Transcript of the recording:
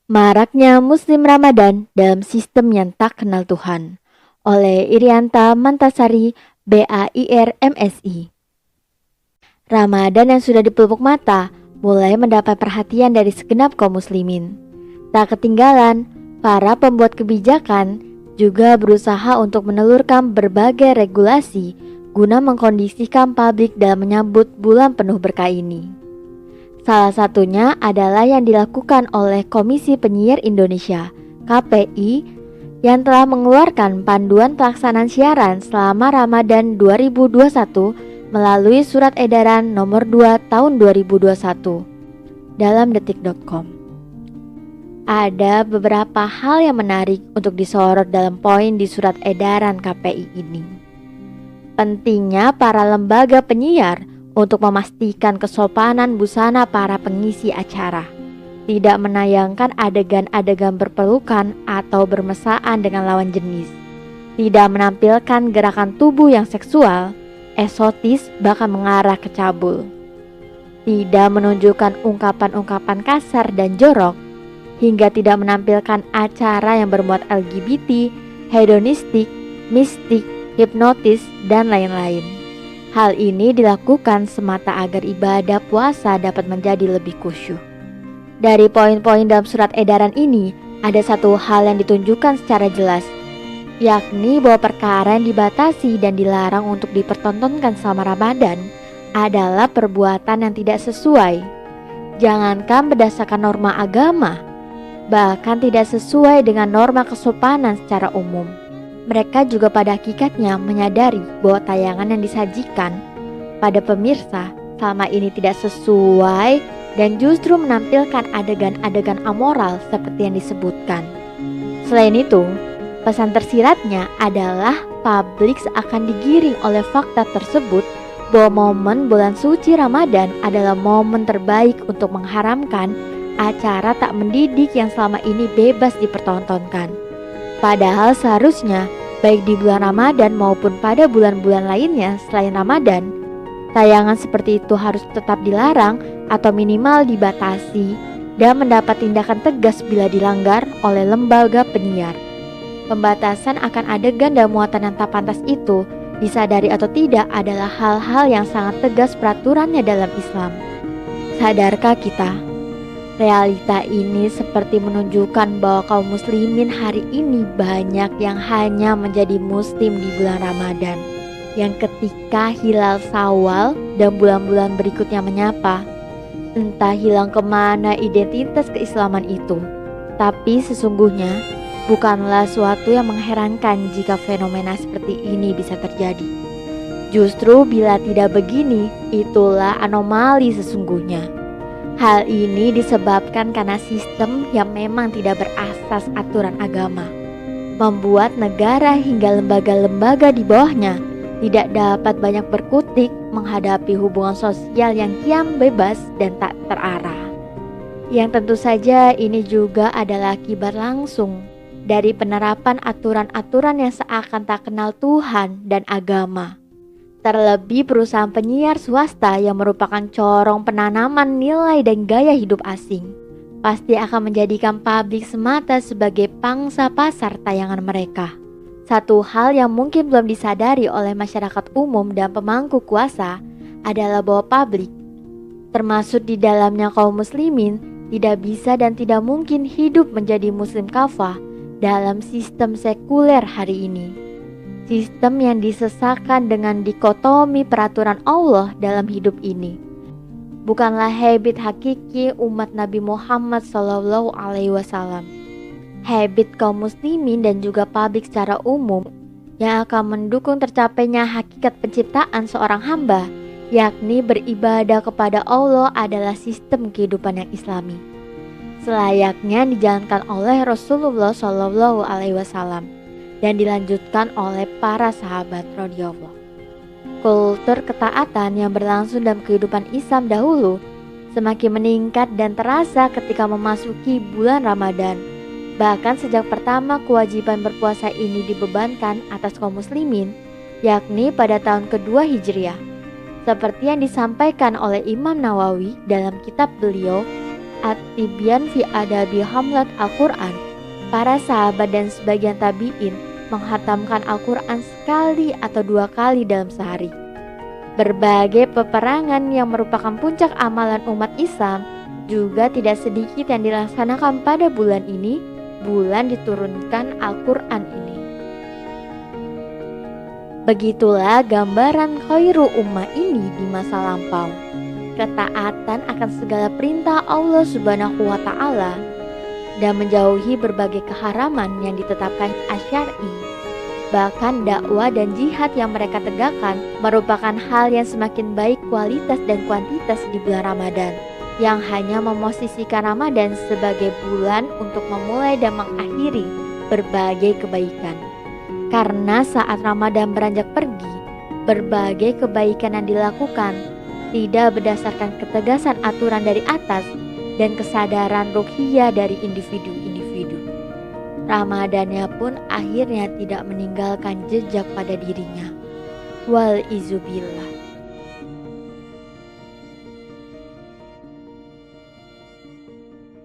Maraknya Muslim Ramadan dalam sistem yang tak kenal Tuhan oleh Irianta Mantasari, BAIR MSI. Ramadan yang sudah dipelupuk mata mulai mendapat perhatian dari segenap kaum muslimin. Tak ketinggalan, para pembuat kebijakan juga berusaha untuk menelurkan berbagai regulasi guna mengkondisikan publik dalam menyambut bulan penuh berkah ini. Salah satunya adalah yang dilakukan oleh Komisi Penyiar Indonesia (KPI) yang telah mengeluarkan panduan pelaksanaan siaran selama Ramadan 2021 melalui Surat Edaran Nomor 2 Tahun 2021 dalam detik.com. Ada beberapa hal yang menarik untuk disorot dalam poin di Surat Edaran KPI ini. Pentingnya para lembaga penyiar untuk memastikan kesopanan busana para pengisi acara, tidak menayangkan adegan-adegan berpelukan atau bermesraan dengan lawan jenis, tidak menampilkan gerakan tubuh yang seksual, eksotis bahkan mengarah ke cabul, tidak menunjukkan ungkapan-ungkapan kasar dan jorok, hingga tidak menampilkan acara yang bermuat LGBT, hedonistik, mistik, hipnotis, dan lain-lain. Hal ini dilakukan semata agar ibadah puasa dapat menjadi lebih khusyuk. Dari poin-poin dalam surat edaran ini, ada satu hal yang ditunjukkan secara jelas, yakni bahwa perkara yang dibatasi dan dilarang untuk dipertontonkan selama Ramadan adalah perbuatan yang tidak sesuai. Jangankan berdasarkan norma agama, bahkan tidak sesuai dengan norma kesopanan secara umum. Mereka juga pada hakikatnya menyadari bahwa tayangan yang disajikan pada pemirsa selama ini tidak sesuai dan justru menampilkan adegan-adegan amoral seperti yang disebutkan. Selain itu, pesan tersiratnya adalah publik akan digiring oleh fakta tersebut bahwa momen bulan suci Ramadan adalah momen terbaik untuk mengharamkan acara tak mendidik yang selama ini bebas dipertontonkan. Padahal seharusnya baik di bulan Ramadan maupun pada bulan-bulan lainnya selain Ramadan, tayangan seperti itu harus tetap dilarang atau minimal dibatasi dan mendapat tindakan tegas bila dilanggar oleh lembaga penyiar. Pembatasan akan adegan dan muatan yang tak pantas itu, disadari atau tidak, adalah hal-hal yang sangat tegas peraturannya dalam Islam. Sadarkah kita? Realita ini seperti menunjukkan bahwa kaum muslimin hari ini banyak yang hanya menjadi muslim di bulan Ramadan, yang ketika hilal Syawal dan bulan-bulan berikutnya menyapa, entah hilang kemana identitas keislaman itu. Tapi sesungguhnya bukanlah suatu yang mengherankan jika fenomena seperti ini bisa terjadi. Justru bila tidak begini, itulah anomali sesungguhnya. Hal ini disebabkan karena sistem yang memang tidak berasas aturan agama, membuat negara hingga lembaga-lembaga di bawahnya tidak dapat banyak berkutik menghadapi hubungan sosial yang kian bebas dan tak terarah. Yang tentu saja ini juga adalah akibat langsung dari penerapan aturan-aturan yang seakan tak kenal Tuhan dan agama. Terlebih perusahaan penyiar swasta yang merupakan corong penanaman nilai dan gaya hidup asing, pasti akan menjadikan publik semata sebagai pangsa pasar tayangan mereka. Satu hal yang mungkin belum disadari oleh masyarakat umum dan pemangku kuasa adalah bahwa publik, termasuk di dalamnya kaum muslimin, tidak bisa dan tidak mungkin hidup menjadi muslim kafah dalam sistem sekuler hari ini. Sistem yang disesakkan dengan dikotomi peraturan Allah dalam hidup ini bukanlah habit hakiki umat Nabi Muhammad SAW. Habit kaum muslimin dan juga publik secara umum yang akan mendukung tercapainya hakikat penciptaan seorang hamba, yakni beribadah kepada Allah, adalah sistem kehidupan yang islami, selayaknya dijalankan oleh Rasulullah SAW dan dilanjutkan oleh para sahabat radhiyallahu. Kultur ketaatan yang berlangsung dalam kehidupan Islam dahulu semakin meningkat dan terasa ketika memasuki bulan Ramadan. Bahkan sejak pertama kewajiban berpuasa ini dibebankan atas kaum muslimin, yakni pada tahun kedua Hijriah. Seperti yang disampaikan oleh Imam Nawawi dalam kitab beliau At-Tibyan fi Adabi Hamlat Al-Quran, para sahabat dan sebagian tabi'in menghatamkan Al-Quran sekali atau 2 kali dalam sehari. Berbagai peperangan yang merupakan puncak amalan umat Islam juga tidak sedikit yang dilaksanakan pada bulan ini, bulan diturunkan Al-Quran ini. Begitulah gambaran khairu ummah ini di masa lampau. Ketaatan akan segala perintah Allah Subhanahu wa Ta'ala dan menjauhi berbagai keharaman yang ditetapkan asyari. Bahkan dakwah dan jihad yang mereka tegakkan merupakan hal yang semakin baik kualitas dan kuantitas di bulan Ramadan, yang hanya memosisikan Ramadan sebagai bulan untuk memulai dan mengakhiri berbagai kebaikan. Karena saat Ramadan beranjak pergi, berbagai kebaikan yang dilakukan tidak berdasarkan ketegasan aturan dari atas dan kesadaran ruhiyah dari individu-individu. Ramadannya pun akhirnya tidak meninggalkan jejak pada dirinya. Wal izubillah.